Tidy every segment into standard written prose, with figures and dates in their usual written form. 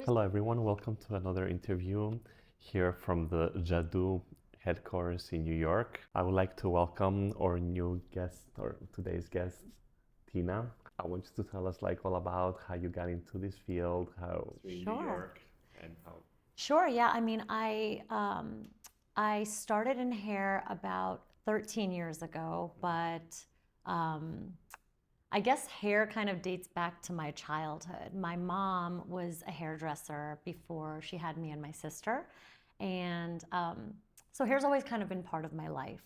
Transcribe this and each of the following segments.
Hello everyone, welcome to another interview here from the Jadu headquarters in New York. I would like to welcome our new guest or today's guest, Tina. I want you to tell us all about how you got into this field, how in New Sure. York and how. Sure. Yeah. I mean, I started in hair about 13 years ago, but um, I guess hair kind of dates back to my childhood. My mom was a hairdresser before she had me and my sister, and so hair's always kind of been part of my life.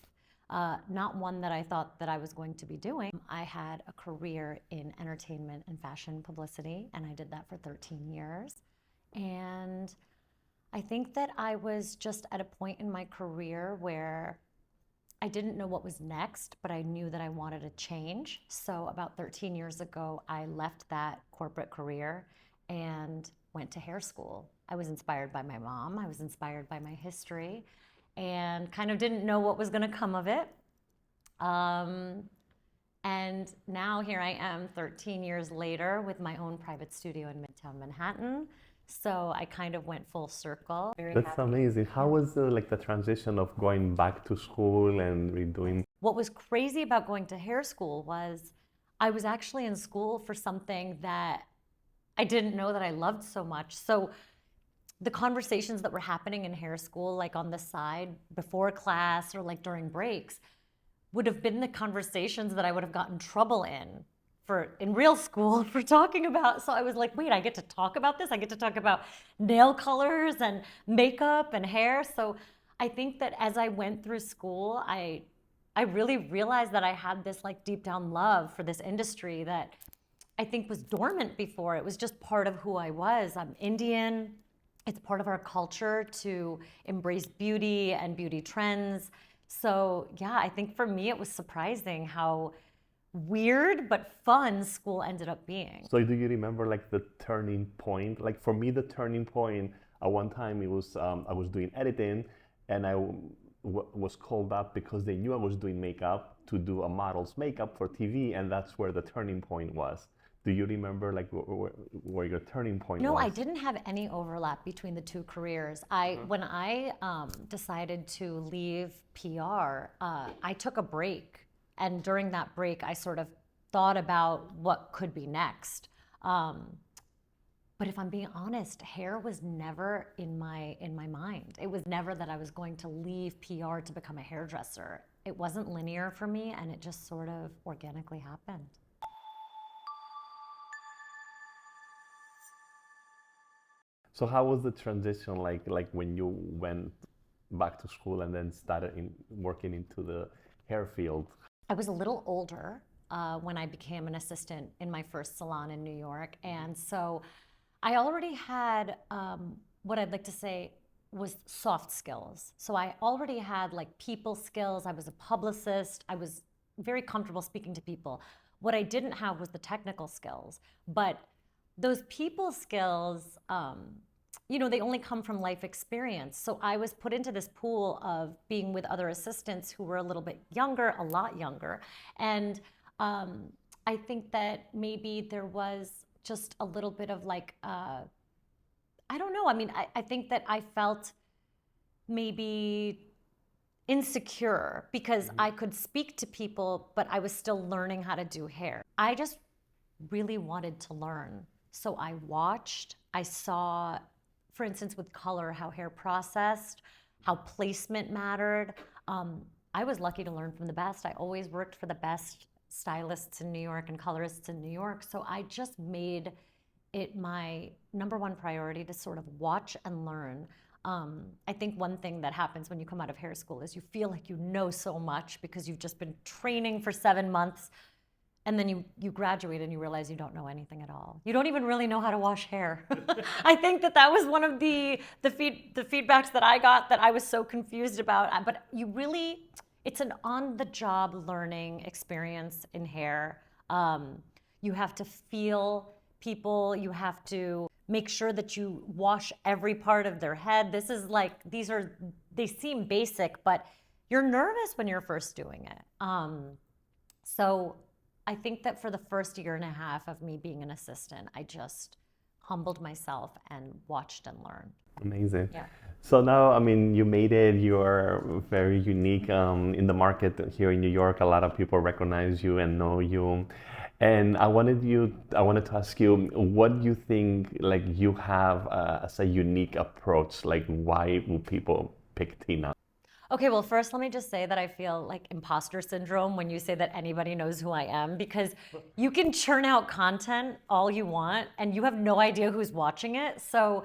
Not one that I thought that I was going to be doing. I had a career in entertainment and fashion publicity, and I did that for 13 years. And I think that I was just at a point in my career where I didn't know what was next, but I knew that I wanted a change. So about 13 years ago, I left that corporate career and went to hair school. I was inspired by my mom, I was inspired by my history, and kind of didn't know what was going to come of it. Um, and now here I am 13 years later with my own private studio in Midtown Manhattan. So I kind of went full circle. Very That's happy. amazing. How Yeah. was the transition of going back to school and redoing? What was crazy about going to hair school was I was actually in school for something that I didn't know that I loved so much. So the conversations that were happening in hair school, like on the side before class or like during breaks, would have been the conversations that I would have gotten trouble in real school for talking about. So I was like, wait, I get to talk about this? I get to talk about nail colors and makeup and hair. So I think that as I went through school, I really realized that I had this like deep down love for this industry that I think was dormant before. It was just part of who I was. I'm Indian. It's part of our culture to embrace beauty and beauty trends. So, yeah, I think for me it was surprising how weird but fun school ended up being. So do you remember the turning point? Like for me, the turning point at one time it was I was doing editing, and was called up because they knew I was doing makeup to do a model's makeup for TV, and that's where the turning point was. Do you remember where your turning point No, I was? didn't have any overlap between the two careers. When I decided to leave PR, I took a break, and during that break, I sort of thought about what could be next. Um, but if I'm being honest, hair was never in my mind. It was never that I was going to leave PR to become a hairdresser. It wasn't linear for me, and it just sort of organically happened. So how was the transition like when you went back to school and then started working into the hair field? I was a little older when I became an assistant in my first salon in New York. And so I already had what I'd like to say was soft skills. So I already had like people skills. I was a publicist. I was very comfortable speaking to people. What I didn't have was the technical skills. But those people skills, they only come from life experience. So I was put into this pool of being with other assistants who were a little bit younger, a lot younger. And um, I think that maybe there was just a little bit of I don't know. I mean, I think that I felt maybe insecure because I could speak to people, but I was still learning how to do hair. I just really wanted to learn. So I watched, I saw, for instance, with color, how hair processed, how placement mattered. I was lucky to learn from the best. I always worked for the best stylists in New York and colorists in New York. So I just made it my number one priority to sort of watch and learn. I think one thing that happens when you come out of hair school is you feel like you know so much because you've just been training for 7 months, and then you graduate and you realize you don't know anything at all. You don't even really know how to wash hair. I think that was one of the feedbacks that I got that I was so confused about. But it's an on-the-job learning experience in hair. You have to feel people. You have to make sure that you wash every part of their head. They seem basic, but you're nervous when you're first doing it. So I think that for the first year and a half of me being an assistant, I just humbled myself and watched and learned. Amazing. Yeah. So now, I mean, you made it. You're very unique in the market here in New York. A lot of people recognize you and know you. And I wanted to ask you, what do you think, like, you have as a unique approach? Like, why will people pick Tina? Okay, well, first, let me just say that I feel like imposter syndrome when you say that anybody knows who I am, because you can churn out content all you want and you have no idea who's watching it. So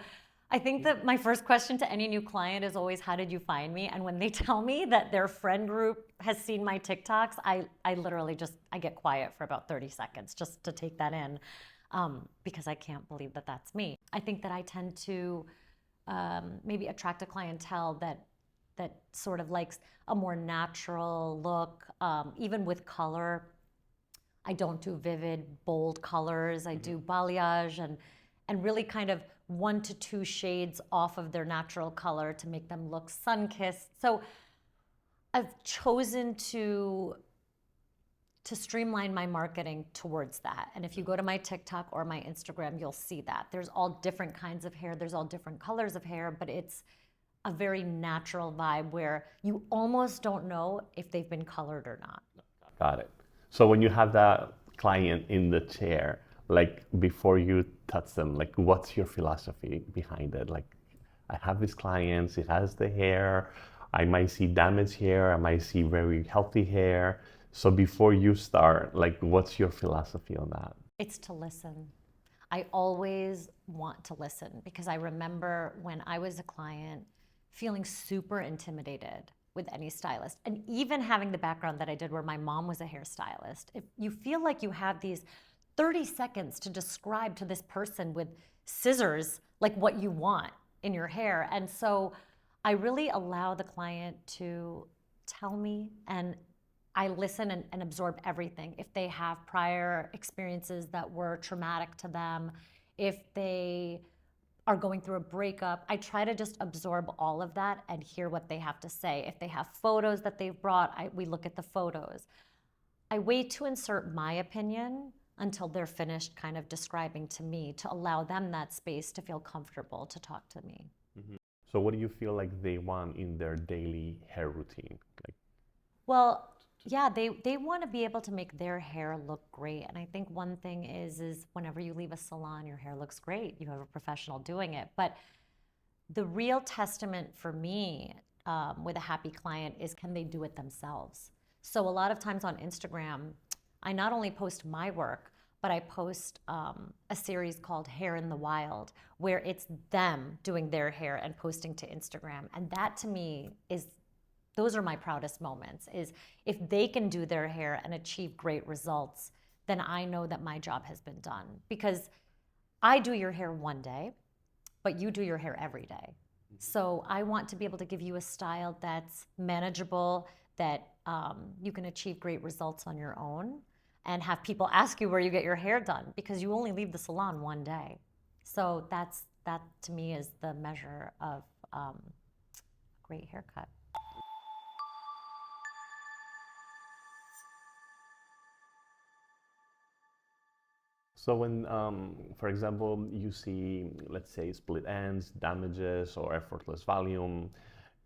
I think that my first question to any new client is always, how did you find me? And when they tell me that their friend group has seen my TikToks, I literally just, I get quiet for about 30 seconds just to take that in, because I can't believe that that's me. I think that I tend to maybe attract a clientele that sort of likes a more natural look, even with color. I don't do vivid, bold colors. I do balayage and really kind of 1 to 2 shades off of their natural color to make them look sun-kissed. So I've chosen to streamline my marketing towards that. And if you go to my TikTok or my Instagram, you'll see that. There's all different kinds of hair. There's all different colors of hair, but it's a very natural vibe where you almost don't know if they've been colored or not. Got it. So when you have that client in the chair, like before you touch them, like what's your philosophy behind it? Like, I have these clients, it has the hair, I might see damaged hair, I might see very healthy hair. So before you start, like what's your philosophy on that? It's to listen. I always want to listen because I remember when I was a client feeling super intimidated with any stylist. And even having the background that I did where my mom was a hairstylist, if you feel like you have these 30 seconds to describe to this person with scissors like what you want in your hair. And so I really allow the client to tell me, and I listen and absorb everything. If they have prior experiences that were traumatic to them, if they are going through a breakup, I try to just absorb all of that and hear what they have to say. If they have photos that they've brought, we look at the photos. I wait to insert my opinion until they're finished kind of describing to me, to allow them that space to feel comfortable to talk to me. Mhm. So what do you feel like they want in their daily hair routine? Like, Well, yeah, they want to be able to make their hair look great. And I think one thing is whenever you leave a salon, your hair looks great. You have a professional doing it. But the real testament for me with a happy client is, can they do it themselves? So a lot of times on Instagram, I not only post my work, but I post a series called Hair in the Wild, where it's them doing their hair and posting to Instagram. And that to me is, those are my proudest moments, is if they can do their hair and achieve great results, then I know that my job has been done. Because I do your hair one day, but you do your hair every day. So I want to be able to give you a style that's manageable, that you can achieve great results on your own, and have people ask you where you get your hair done, because you only leave the salon one day. So that to me is the measure of a great haircut. so when, for example, you see, let's say, split ends, damages, or effortless volume,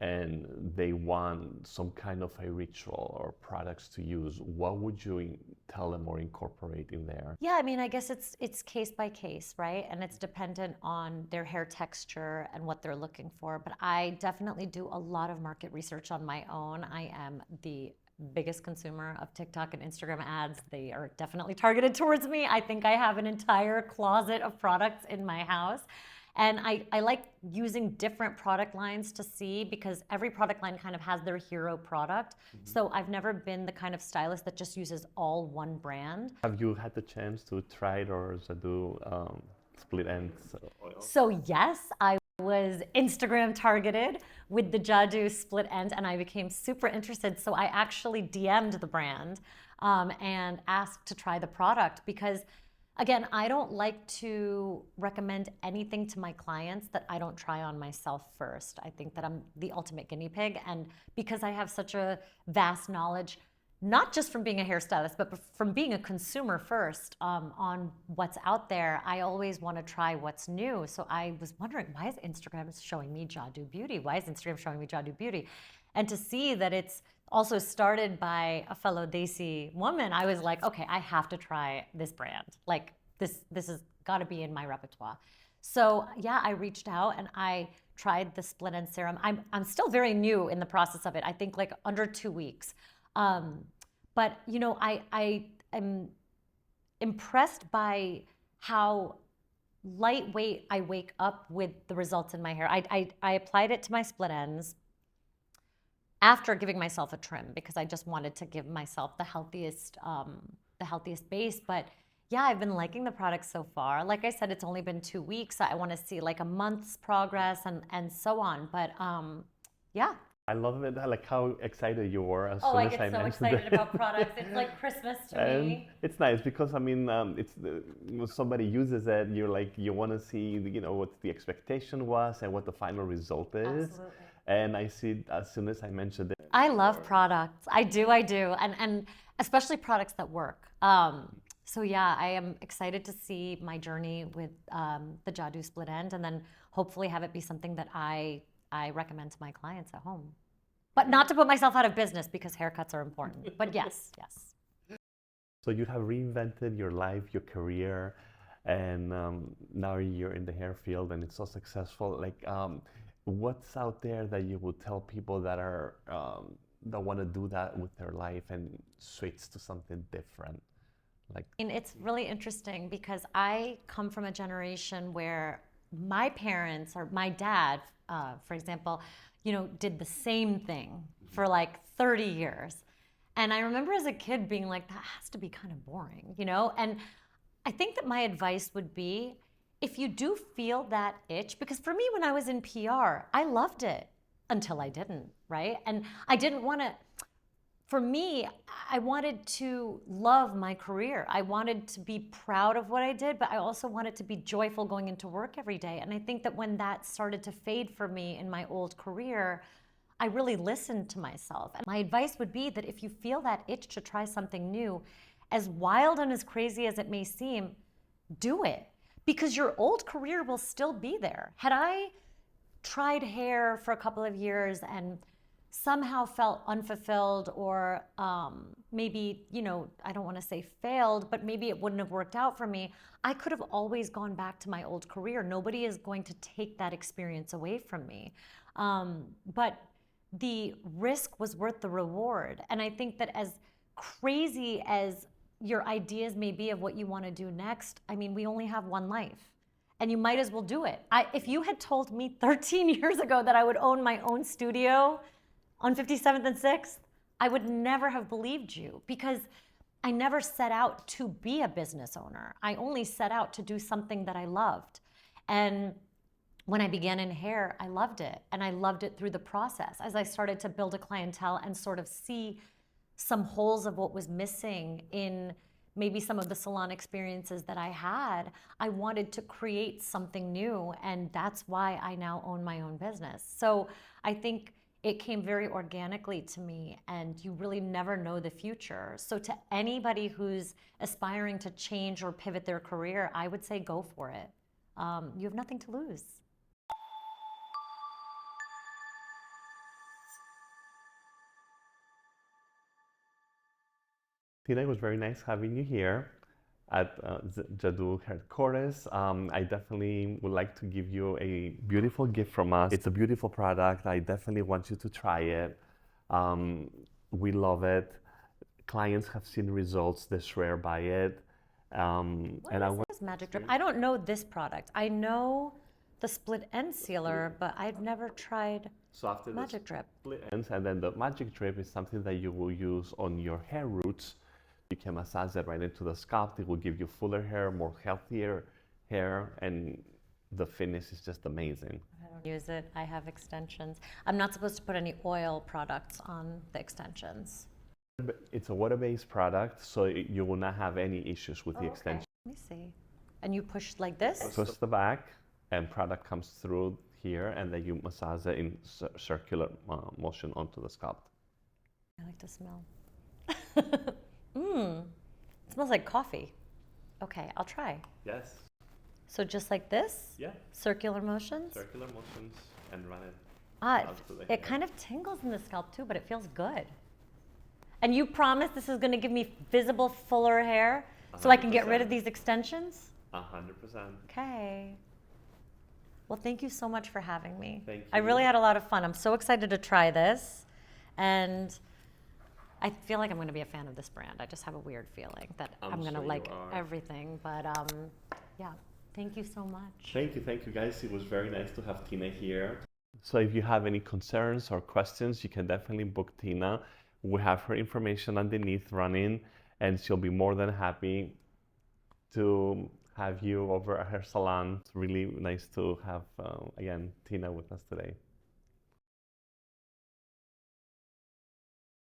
and they want some kind of a ritual or products to use, what would you tell them or incorporate in there? Yeah, I mean, I guess it's case by case, right? And it's dependent on their hair texture and what they're looking for. But I definitely do a lot of market research on my own. I am the biggest consumer of TikTok and Instagram ads. They are definitely targeted towards me. I think I have an entire closet of products in my house. And I like using different product lines to see, because every product line kind of has their hero product. So I've never been the kind of stylist that just uses all one brand. Have you had the chance to try it or Jadu split ends oil? So yes, I was Instagram targeted with the Jadu split end, and I became super interested. So I actually DM'd the brand and asked to try the product, because again, I don't like to recommend anything to my clients that I don't try on myself first. I think that I'm the ultimate guinea pig. And because I have such a vast knowledge, not just from being a hairstylist, but from being a consumer first on what's out there. I always want to try what's new. So I was wondering, why is Instagram showing me Jadu Beauty? Why is Instagram showing me Jadu Beauty? And to see that it's also started by a fellow Desi woman, I was like, okay, I have to try this brand. Like this has got to be in my repertoire. So yeah, I reached out and I tried the split end serum. I'm still very new in the process of it. I think like under 2 weeks. But you know, I am impressed by how lightweight I wake up with the results in my hair. I applied it to my split ends after giving myself a trim because I just wanted to give myself the healthiest base. But yeah, I've been liking the product so far. Like I said, it's only been 2 weeks. I want to see like a month's progress and so on. But yeah. I love it, like how excited you were as Oh, soon I as get I so mentioned excited it. about products. It's like Christmas to And me. it's nice because I mean, when somebody uses it, you're like you want to see, you know, what the expectation was and what the final result is. Absolutely. And I see as soon as I mentioned it. I love products. I do, and especially products that work. So yeah, I am excited to see my journey with the Jadu split end, and then hopefully have it be something that I recommend to my clients at home. But not to put myself out of business because haircuts are important. But yes, yes. So you have reinvented your life, your career, and now you're in the hair field and it's so successful. Like, what's out there that you would tell people that are that want to do that with their life and switch to something different? Like, And it's really interesting because I come from a generation where my parents or my dad, for example, you know, did the same thing for like 30 years. And I remember as a kid being like, that has to be kind of boring, you know? And I think that my advice would be, if you do feel that itch, because for me, when I was in PR, I loved it until I didn't, right? And I didn't want to, for me, I wanted to love my career. I wanted to be proud of what I did, but I also wanted to be joyful going into work every day. And I think that when that started to fade for me in my old career, I really listened to myself. And my advice would be that if you feel that itch to try something new, as wild and as crazy as it may seem, do it. Because your old career will still be there. Had I tried hair for a couple of years and somehow felt unfulfilled or maybe, you know, I don't want to say failed, but maybe it wouldn't have worked out for me, I could have always gone back to my old career. Nobody is going to take that experience away from me. But the risk was worth the reward. And I think that as crazy as your ideas may be of what you want to do next, I mean, we only have one life. And you might as well do it. If you had told me 13 years ago that I would own my own studio on 57th and 6th, I would never have believed you because I never set out to be a business owner. I only set out to do something that I loved. And when I began in hair, I loved it. And I loved it through the process. As I started to build a clientele and sort of see some holes of what was missing in maybe some of the salon experiences that I had, I wanted to create something new. And that's why I now own my own business. So I think it came very organically to me, and you really never know the future. So to anybody who's aspiring to change or pivot their career, I would say go for it. You have nothing to lose. Tina, it was very nice having you here at Jadu Headquarters. I definitely would like to give you a beautiful gift from us. It's a beautiful product. I definitely want you to try it. We love it. Clients have seen results. They swear by it. What is this magic drip? I don't know this product. I know the split end sealer, but I've never tried So after magic drip. Split ends, and then the magic drip is something that you will use on your hair roots. You can massage it right into the scalp. It will give you fuller hair, more healthier hair, and the finish is just amazing. I don't use it. I have extensions. I'm not supposed to put any oil products on the extensions. It's a water-based product, so you will not have any issues with the extension. Let me see. And you push like this? Push the back, and product comes through here, and then you massage it in circular motion onto the scalp. I like to smell. It smells like coffee. Okay, I'll try. Yes. So just like this? Yeah. Circular motions? Circular motions and run it. Ah, Out to the it hair. kind of tingles in the scalp too, but it feels good. And you promise this is going to give me visible, fuller hair so I can get rid of 100%. these extensions? 100%. Okay. Well, thank you so much for having me. Thank I really you. had a lot of fun. I'm so excited to try this. And I feel like I'm going to be a fan of this brand. I just have a weird feeling that I'm going to sure you like are. everything. But yeah, thank you so much. Thank you guys. It was very nice to have Tina here. So if you have any concerns or questions, you can definitely book Tina. We have her information underneath running, and she'll be more than happy to have you over at her salon. It's really nice to have, again, Tina with us today.